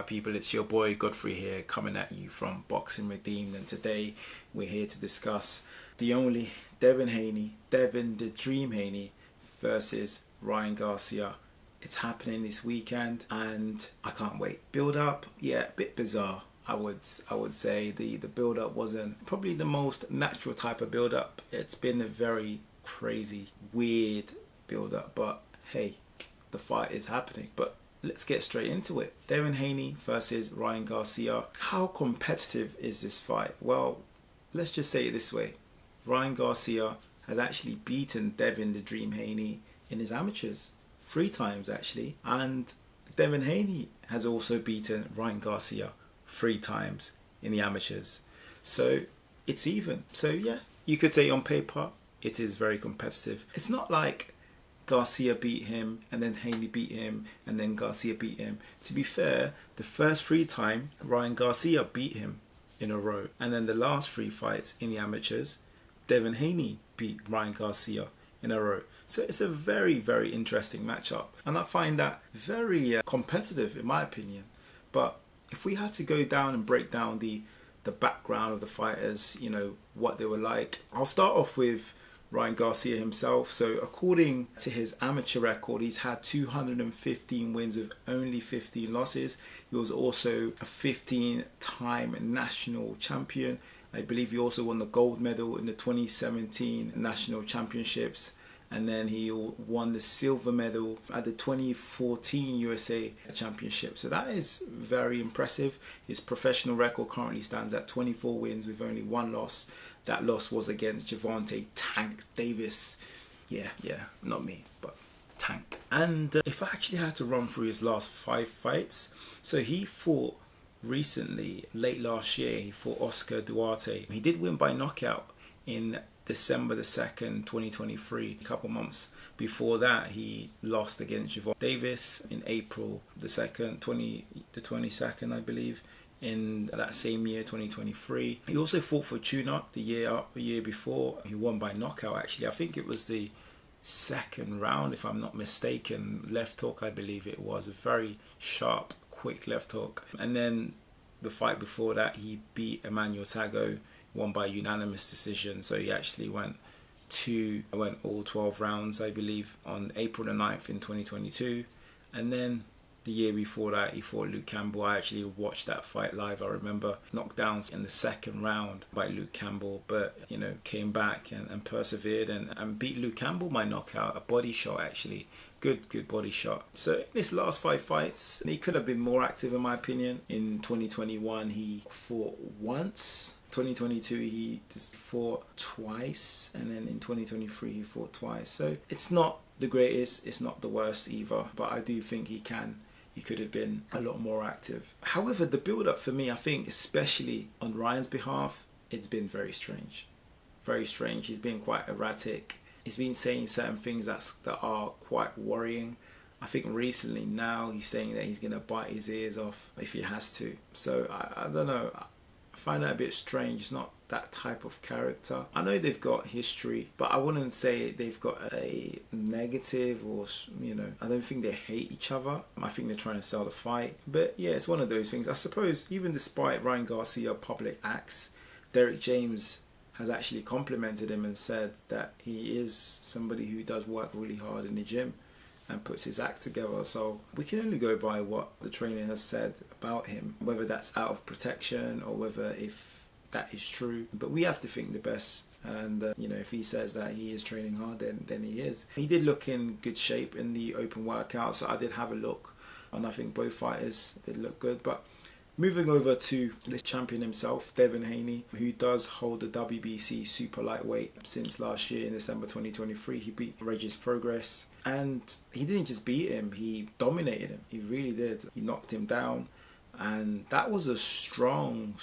up, people? It's your boy Godfrey here, coming at you from Boxing Redeemed, and today we're here to discuss the only Devin Haney, Devin the Dream Haney versus Ryan Garcia. It's happening this weekend and I can't wait. Build up, yeah, a bit bizarre. I would say the build up wasn't probably the most natural type of build up. It's been a very crazy, weird build up, but hey, the fight is happening. But let's get straight into it. Devin Haney versus Ryan Garcia. How competitive is this fight? Well, let's just say it this way. Ryan Garcia has actually beaten Devin the Dream Haney in his amateurs 3 times actually, and Devin Haney has also beaten Ryan Garcia 3 times in the amateurs. So it's even. So yeah, you could say on paper it is very competitive. It's not like Garcia beat him and then Haney beat him and then Garcia beat him. To be fair, the first 3 times Ryan Garcia beat him in a row, and then the last 3 fights in the amateurs Devin Haney beat Ryan Garcia in a row. So it's a very, very interesting matchup, and I find that very competitive in my opinion. But if we had to go down and break down the background of the fighters, you know, what they were like, I'll start off with Ryan Garcia himself. So according to his amateur record, he's had 215 wins with only 15 losses. He was also a 15-time national champion. I believe he also won the gold medal in the 2017 national championships, and then he won the silver medal at the 2014 USA Championship. So that is very impressive. His professional record currently stands at 24 wins with only 1 loss. That loss was against Gervonta Tank Davis. Yeah, not me, but Tank. And if I actually had to run through his last 5 fights, so he fought recently, late last year, he fought Oscar Duarte. He did win by knockout in December the 2nd, 2023. A couple months before that, he lost against Gervonta Davis in April the 22nd, I believe, in that same year, 2023. He also fought for Tuna the year before. He won by knockout actually. I think it was the 2nd round, if I'm not mistaken. Left hook, I believe it was. A very sharp, quick left hook. And then the fight before that, he beat Emmanuel Tago, won by unanimous decision. So he actually went all 12 rounds, I believe, on April the 9th in 2022. And then the year before that, he fought Luke Campbell. I actually watched that fight live. I remember knockdowns in the 2nd round by Luke Campbell, but you know, came back and persevered and beat Luke Campbell by knockout, a body shot actually. Good body shot. So in his last 5 fights, he could have been more active in my opinion. In 2021, he fought once. 2022 he fought twice, and then in 2023 he fought twice. So it's not the greatest, it's not the worst either, but I do think he could have been a lot more active. However, the build up for me, I think especially on Ryan's behalf, it's been very strange. Very strange. He's been quite erratic. He's been saying certain things that are quite worrying. I think recently now he's saying that he's going to bite his ears off if he has to. So I don't know. I find that a bit strange. It's not that type of character. I know they've got history, but I wouldn't say they've got a negative, or, you know, I don't think they hate each other. I think they're trying to sell the fight. But yeah, it's one of those things. I suppose even despite Ryan Garcia public acts, Derek James has actually complimented him and said that he is somebody who does work really hard in the gym and puts his act together. So we can only go by what the trainer has said about him, whether that's out of protection or whether if that is true. But we have to think the best, and you know, if he says that he is training hard, then he is. He did look in good shape in the open workout, so I did have a look, and I think both fighters did look good. But moving over to the champion himself, Devin Haney, who does hold the WBC super lightweight since last year in December 2023. He beat Regis Progress, and he didn't just beat him, he dominated him. He really did. He knocked him down, and that was a strong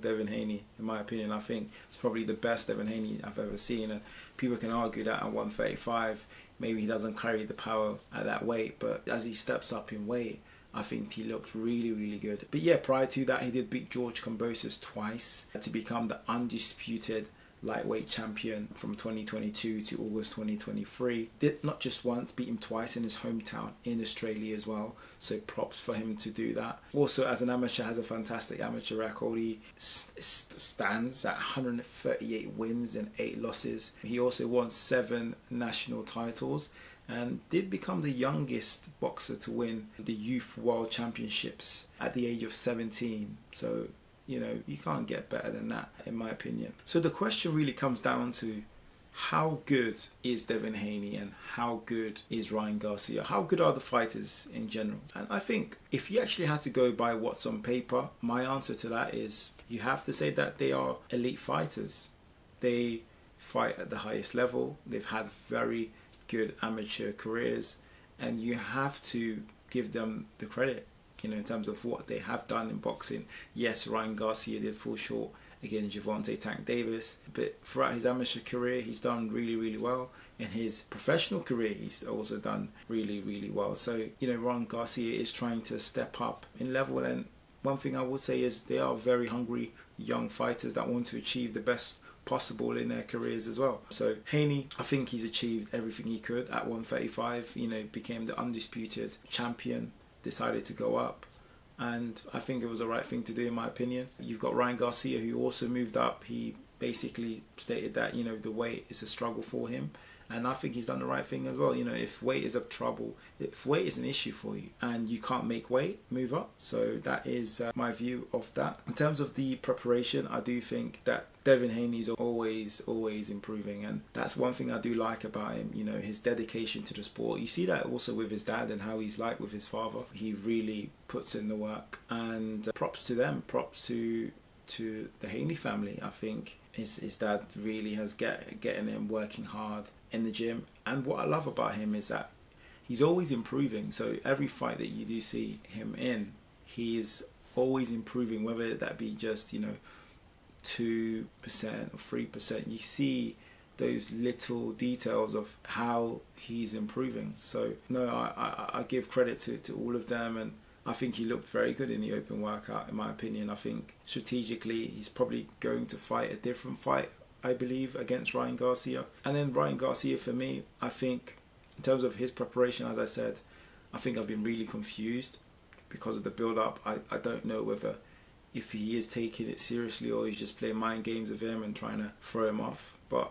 Devin Haney in my opinion. I think it's probably the best Devin Haney I've ever seen, and people can argue that at 135 maybe he doesn't carry the power at that weight, but as he steps up in weight, I think he looked really good. But yeah, prior to that, he did beat George Kambosos twice to become the undisputed lightweight champion from 2022 to August 2023. Did not just once, beat him twice in his hometown in Australia as well. So props for him to do that. Also, as an amateur, has a fantastic amateur record. He stands at 138 wins and 8 losses. He also won 7 national titles and did become the youngest boxer to win the Youth World Championships at the age of 17. So, you know, you can't get better than that, in my opinion. So the question really comes down to, how good is Devin Haney and how good is Ryan Garcia? How good are the fighters in general? And I think if you actually had to go by what's on paper, my answer to that is you have to say that they are elite fighters. They fight at the highest level. They've had very good amateur careers, and you have to give them the credit, you know, in terms of what they have done in boxing. Yes, Ryan Garcia did fall short against Gervonta Tank Davis, but throughout his amateur career, he's done really, really well. In his professional career, he's also done really, really well. So, you know, Ryan Garcia is trying to step up in level, and one thing I would say is they are very hungry young fighters that want to achieve the best possible in their careers as well. So Haney, I think he's achieved everything he could at 135, you know, became the undisputed champion, decided to go up, and I think it was the right thing to do, in my opinion. You've got Ryan Garcia, who also moved up. He basically stated that, you know, the weight is a struggle for him, and I think he's done the right thing as well. You know, if weight is a trouble, if weight is an issue for you and you can't make weight, move up. So that is my view of that. In terms of the preparation, I do think that Devin Haney is always improving, and that's one thing I do like about him, you know, his dedication to the sport. You see that also with his dad and how he's like with his father. He really puts in the work, and props to them, props to the Haney family. I think his dad really has getting him working hard in the gym, and what I love about him is that he's always improving. So every fight that you do see him in, he is always improving, whether that be just, you know, 2% or 3%. You see those little details of how he's improving. So no, I give credit to all of them, and I think he looked very good in the open workout, in my opinion. I think strategically he's probably going to fight a different fight, I believe, against Ryan Garcia. And then Ryan Garcia, for me, I think in terms of his preparation, as I said, I think I've been really confused because of the build-up. I don't know whether if he is taking it seriously or he's just playing mind games with him and trying to throw him off. But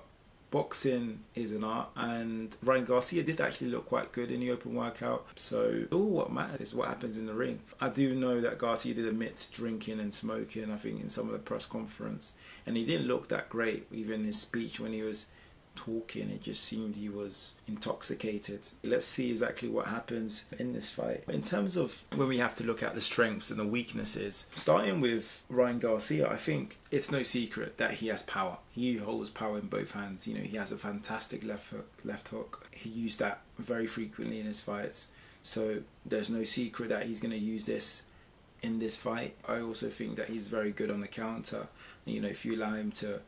boxing is an art, and Ryan Garcia did actually look quite good in the open workout. So all what matters is what happens in the ring. I do know that Garcia did admit drinking and smoking, I think, in some of the press conference, and he didn't look that great. Even his speech when he was talking, it just seemed he was intoxicated. Let's see exactly what happens in this fight. In terms of when we have to look at the strengths and the weaknesses, starting with Ryan Garcia, I think it's no secret that he has power. He holds power in both hands. You know, he has a fantastic left hook. He used that very frequently in his fights. So there's no secret that he's going to use this in this fight. I also think that he's very good on the counter. You know, if you allow him to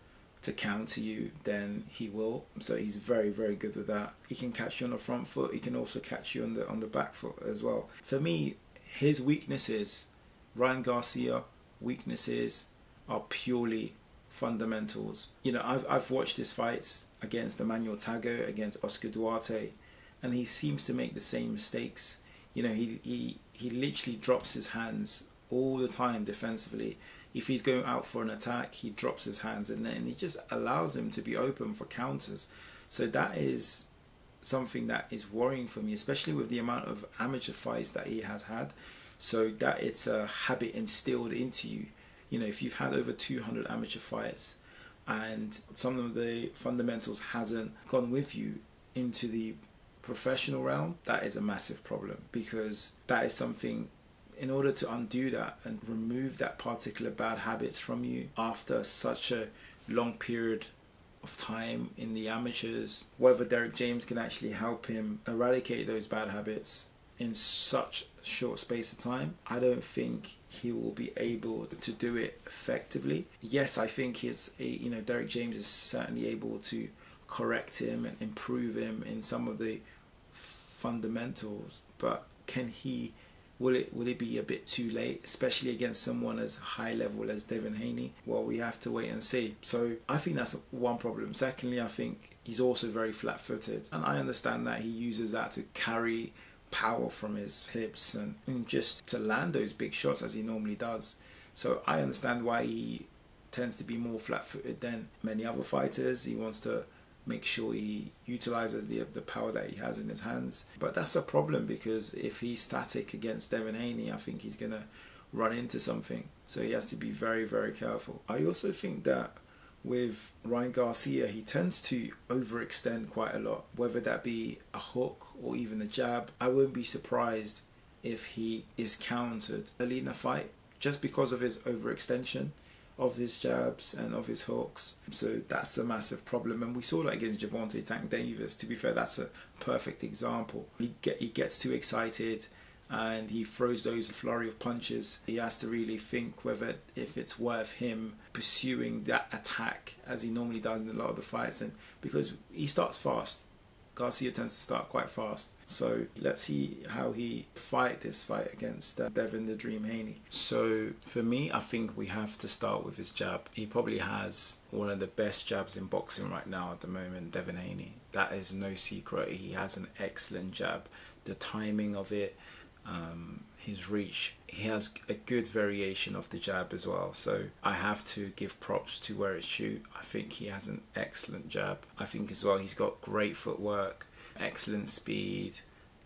counter you, then he will. So he's very, very good with that. He can catch you on the front foot. He can also catch you on the back foot as well. For me, his weaknesses, Ryan Garcia weaknesses, are purely fundamentals. You know, I've watched his fights against Emmanuel Tago, against Oscar Duarte, and he seems to make the same mistakes. You know, he literally drops his hands all the time defensively. If he's going out for an attack, he drops his hands, and then he just allows him to be open for counters. So that is something that is worrying for me, especially with the amount of amateur fights that he has had. So that it's a habit instilled into you. You know, if you've had over 200 amateur fights and some of the fundamentals hasn't gone with you into the professional realm, that is a massive problem, because that is something. In order to undo that and remove that particular bad habits from you after such a long period of time in the amateurs, whether Derek James can actually help him eradicate those bad habits in such a short space of time, I don't think he will be able to do it effectively. Yes, I think Derek James is certainly able to correct him and improve him in some of the fundamentals, but can he Will it be a bit too late, especially against someone as high level as Devin Haney? Well, we have to wait and see. So I think that's one problem. Secondly, I think he's also very flat-footed, and I understand that he uses that to carry power from his hips and just to land those big shots as he normally does. So I understand why he tends to be more flat-footed than many other fighters. He wants to make sure he utilizes the power that he has in his hands. But that's a problem, because if he's static against Devin Haney, I think he's going to run into something. So he has to be very, very careful. I also think that with Ryan Garcia, he tends to overextend quite a lot, whether that be a hook or even a jab. I wouldn't be surprised if he is countered early in a fight just because of his overextension of his jabs and of his hooks. So that's a massive problem, and we saw that against Gervonta Tank Davis. To be fair, that's a perfect example. He gets too excited and he throws those flurry of punches. He has to really think if it's worth him pursuing that attack as he normally does in a lot of the fights, and because he starts fast. Garcia tends to start quite fast. So let's see how he fight this fight against Devin the Dream Haney. So for me, I think we have to start with his jab. He probably has one of the best jabs in boxing right now at the moment, Devin Haney. That is no secret. He has an excellent jab. The timing of it, his reach. He has a good variation of the jab as well. So I have to give props to where it's due. I think he has an excellent jab. I think as well he's got great footwork, excellent speed,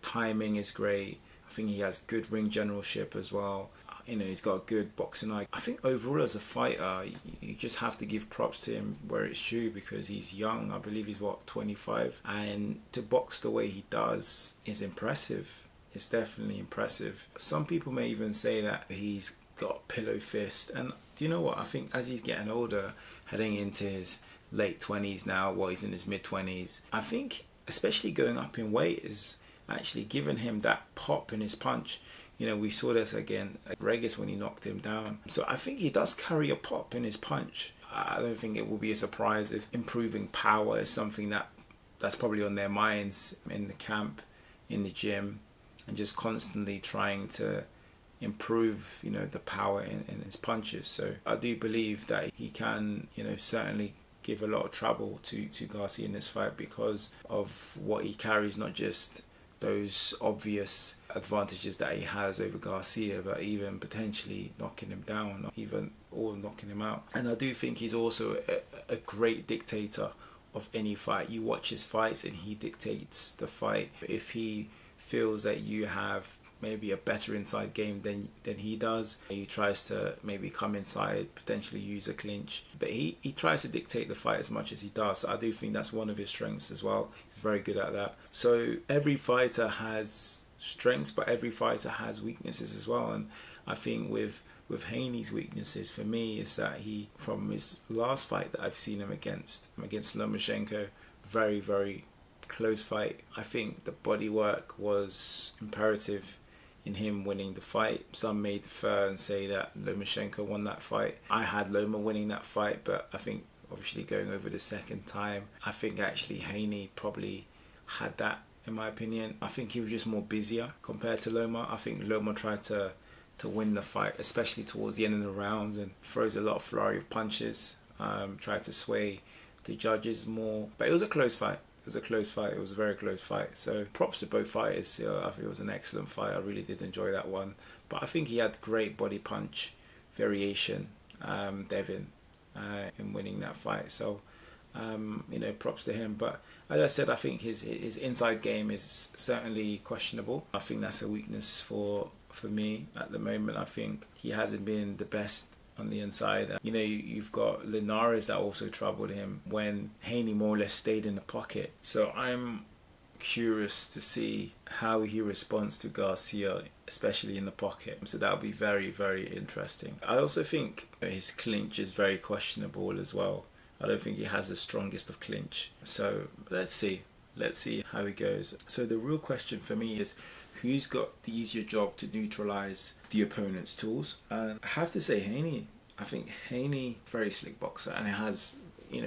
timing is great. I think he has good ring generalship as well. He's got a good boxing eye. I think overall as a fighter, you just have to give props to him where it's due, because he's young. I believe he's 25, and to box the way he does is impressive. It's definitely impressive. Some people may even say that he's got pillow fist, and do you know what? I think as he's getting older, heading into his late 20s now, he's in his mid 20s, I think especially going up in weight is actually giving him that pop in his punch. We saw this again at Regis when he knocked him down. So I think he does carry a pop in his punch. I don't think it will be a surprise if improving power is something that's probably on their minds in the camp, in the gym, and just constantly trying to improve, the power in his punches. So I do believe that he can, certainly give a lot of trouble to Garcia in this fight because of what he carries, not just those obvious advantages that he has over Garcia, but even potentially knocking him down, or knocking him out. And I do think he's also a great dictator of any fight. You watch his fights and he dictates the fight. If he feels that you have maybe a better inside game than he does, he tries to maybe come inside, potentially use a clinch, but he tries to dictate the fight as much as he does. So I do think that's one of his strengths as well. He's very good at that. So every fighter has strengths, but every fighter has weaknesses as well. And I think with Haney's weaknesses for me is that he, from his last fight that I've seen him against Lomachenko, very, very close fight. I think the bodywork was imperative in him winning the fight. Some may defer and say that Lomachenko won that fight. I had Loma winning that fight, but I think obviously going over the second time, I think actually Haney probably had that, in my opinion. I think he was just more busier compared to Loma. I think Loma tried to win the fight, especially towards the end of the rounds, and throws a lot of flurry of punches, tried to sway the judges more. But it was a close fight. It was a very close fight. So props to both fighters. I think it was an excellent fight. I really did enjoy that one. But I think he had great body punch variation, Devin, in winning that fight. So, props to him. But as I said, I think his inside game is certainly questionable. I think that's a weakness for me at the moment. I think he hasn't been the best on the inside. You've got Linares that also troubled him when Haney more or less stayed in the pocket. So I'm curious to see how he responds to Garcia, especially in the pocket. So that'll be very, very interesting. I also think his clinch is very questionable as well. I don't think he has the strongest of clinch. So let's see how he goes. So the real question for me is, who's got the easier job to neutralize the opponent's tools? And I have to say Haney. I think Haney, very slick boxer, and he has,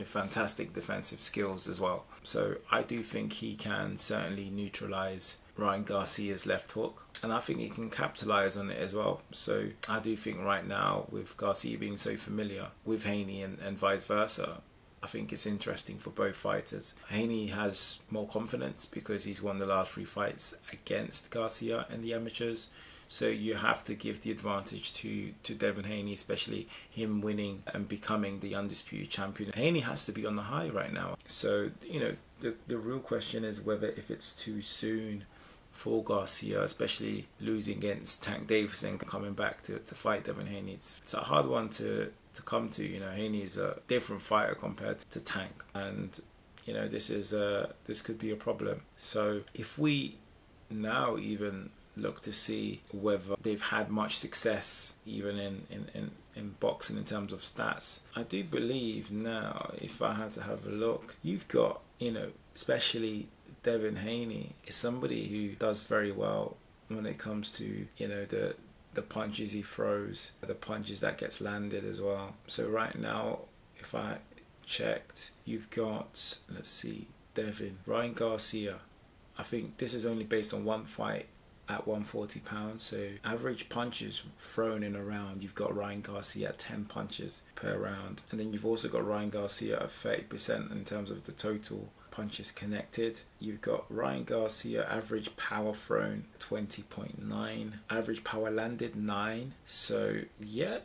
fantastic defensive skills as well. So I do think he can certainly neutralize Ryan Garcia's left hook, and I think he can capitalize on it as well. So I do think right now, with Garcia being so familiar with Haney and vice versa, I think it's interesting for both fighters. Haney has more confidence because he's won the last 3 fights against Garcia in the amateurs. So you have to give the advantage to Devin Haney, especially him winning and becoming the undisputed champion. Haney has to be on the high right now. So, the real question is whether if it's too soon for Garcia, especially losing against Tank Davis and coming back to fight Devin Haney. It's a hard one to come to. Haney is a different fighter compared to Tank. And, this could be a problem. So if we now even look to see whether they've had much success even in boxing in terms of stats, I do believe now, if I had to have a look, you've got, especially Devin Haney is somebody who does very well when it comes to, the punches he throws, the punches that gets landed as well. So right now, if I checked, you've got, let's see, Ryan Garcia. I think this is only based on one fight at 140 pounds. So average punches thrown in a round, you've got Ryan Garcia at 10 punches per round. And then you've also got Ryan Garcia at 30% in terms of the total punches connected. You've got Ryan Garcia average power thrown 20.9, average power landed 9. So yeah,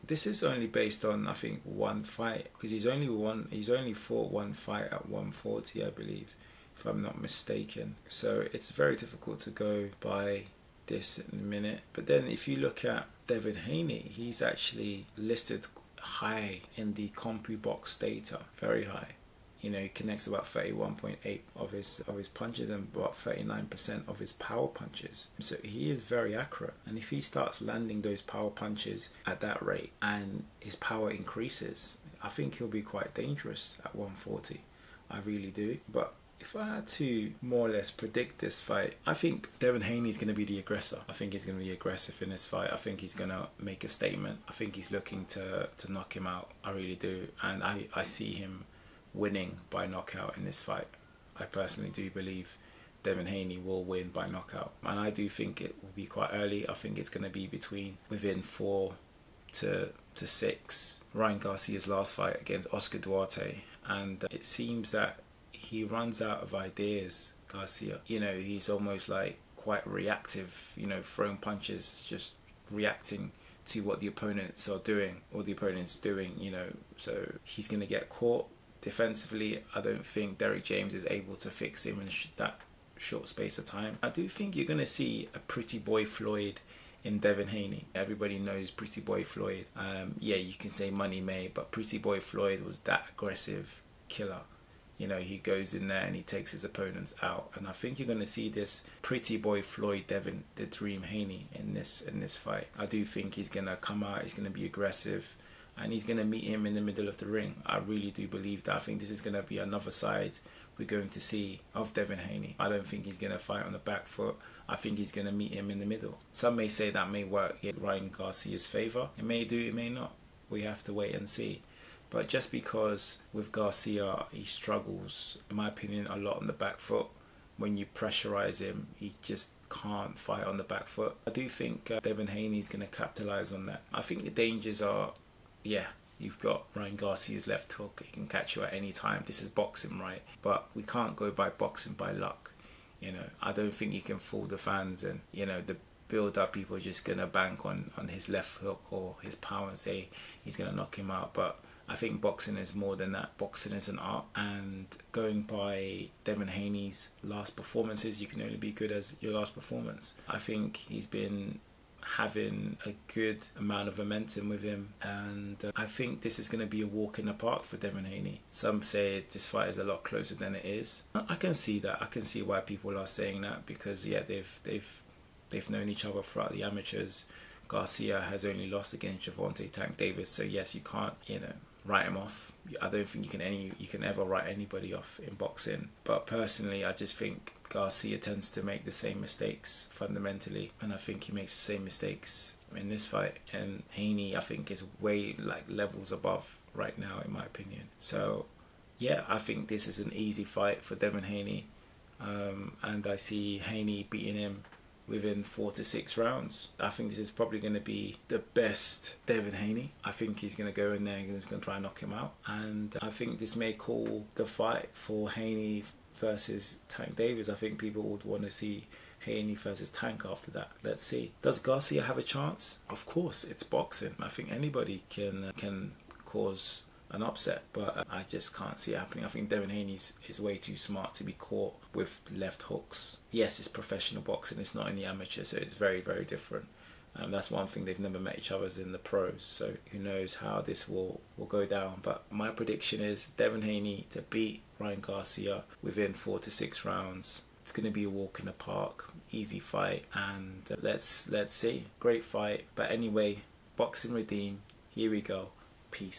this is only based on, I think, one fight, because he's only fought one fight at 140, I believe, if I'm not mistaken. So it's very difficult to go by this in a minute. But then if you look at Devin Haney, he's actually listed high in the CompuBox data, very high. He connects about 31.8 of his punches and about 39% of his power punches. So he is very accurate. And if he starts landing those power punches at that rate and his power increases, I think he'll be quite dangerous at 140. I really do. But if I had to more or less predict this fight, I think Devin Haney is going to be the aggressor. I think he's going to be aggressive in this fight. I think he's going to make a statement. I think he's looking to knock him out. I really do. And I see him winning by knockout in this fight. I personally do believe Devin Haney will win by knockout. And I do think it will be quite early. I think it's going to be within 4 to 6. Ryan Garcia's last fight against Oscar Duarte. And it seems that he runs out of ideas, Garcia. He's almost like quite reactive, throwing punches, just reacting to what the opponents are doing, or the opponent's doing, so he's going to get caught. Defensively, I don't think Derek James is able to fix him in that short space of time. I do think you're going to see a Pretty Boy Floyd in Devin Haney. Everybody knows Pretty Boy Floyd. Yeah, you can say Money May, but Pretty Boy Floyd was that aggressive killer. He goes in there and he takes his opponents out. And I think you're going to see this Pretty Boy Floyd, Devin the Dream Haney in this fight. I do think he's going to come out, he's going to be aggressive, and he's going to meet him in the middle of the ring. I really do believe that. I think this is going to be another side we're going to see of Devin Haney. I don't think he's going to fight on the back foot. I think he's going to meet him in the middle. Some may say that may work in Ryan Garcia's favour. It may do, it may not. We have to wait and see. But just because with Garcia he struggles, in my opinion, a lot on the back foot, when you pressurize him, he just can't fight on the back foot. I do think Devin Haney is going to capitalise on that. I think the dangers are, you've got Ryan Garcia's left hook. He can catch you at any time. This is boxing, right? But we can't go by boxing by luck. I don't think you can fool the fans, and the build-up, people are just going to bank on his left hook or his power and say he's going to knock him out. But I think boxing is more than that. Boxing is an art, and going by Devin Haney's last performances, you can only be good as your last performance. I think he's been having a good amount of momentum with him, and I think this is going to be a walk in the park for Devin Haney. Some say this fight is a lot closer than it is. I can see that. I can see why people are saying that, because they've known each other throughout the amateurs. Garcia has only lost against Gervonta Tank Davis, so yes, you can't write him off. I don't think you can ever write anybody off in boxing. But personally, I just think Garcia tends to make the same mistakes fundamentally, and I think he makes the same mistakes in this fight. And Haney, I think, is way levels above right now, in my opinion. So yeah, I think this is an easy fight for Devin Haney. and I see Haney beating him within 4 to 6 rounds. I think this is probably going to be the best Devin Haney. I think he's going to go in there and he's going to try and knock him out. And I think this may call the fight for Haney versus Tank Davis. I think people would want to see Haney versus Tank after that. Let's see. Does Garcia have a chance? Of course, it's boxing. I think anybody can cause an upset, but I just can't see it happening. I think Devin Haney is way too smart to be caught with left hooks. Yes, it's professional boxing, it's not in the amateur, so it's very, very different. That's one thing, they've never met each other in the pros, so who knows how this will go down. But my prediction is Devin Haney to beat Ryan Garcia within 4 to 6 rounds. It's going to be a walk in the park, easy fight, and let's see. Great fight. But anyway, Boxing Redeem, here we go. Peace.